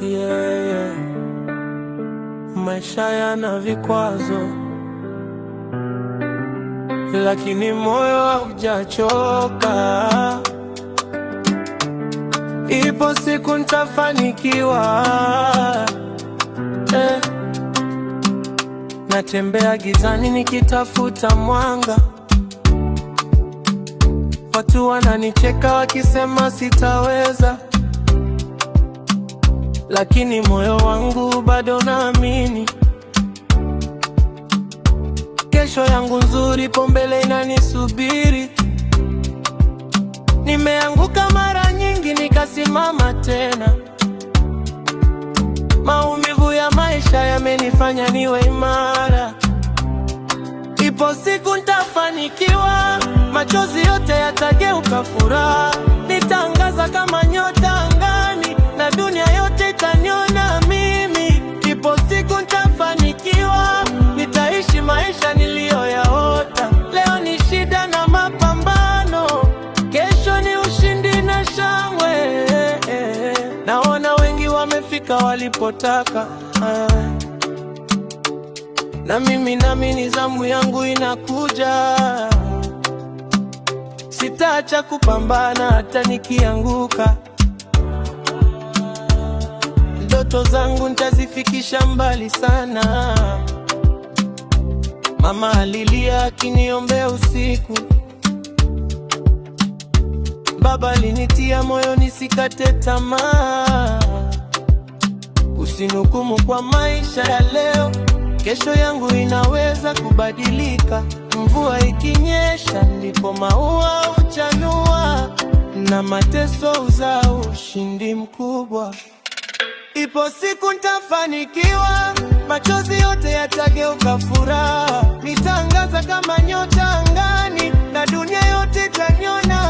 yeah. Maisha yana vikwazo, lakini moyo haujachoka. Ipo siku nitafanikiwa, Natembea gizani nikitafuta mwanga. Watu wananicheka wakisema sitaweza, lakini moyo wangu bado naamini. Kesho yangu nzuri ipo mbele inanisubiri. Nimeanguka mara nyingi nikasimama tena. Maumivu ya maisha yamenifanya niwe imara. Ipo siku nitafanikiwa, machozi yote yatageuka furaha. Nitangaza kama nyota angani, na dunia yote itaniona mimi. Ipo siku nitafanikiwa, nitaishi maisha niliyoyaota. Leo ni shida na mapambano, kesho ni ushindi na shangwe. Naona wengi wamefika walipotaka, na mimi naamini zamu yangu inakuja. Sitaacha kupambana hata nikianguka. Ndoto zangu nitazifikisha mbali sana. Mama alilia akiniombea usiku. Baba alinitia moyo nisikate tamaa. Usinihukumu kwa maisha ya leo, kesho yangu inaweza kubadilika. Mvua ikinyesha ndipo maua huchanua, na mateso huzaa ushindi mkubwa. Ipo siku nitafanikiwa, machozi yote yatageuka furaha. Nitangaza kama nyota angani, na dunia yote itaniona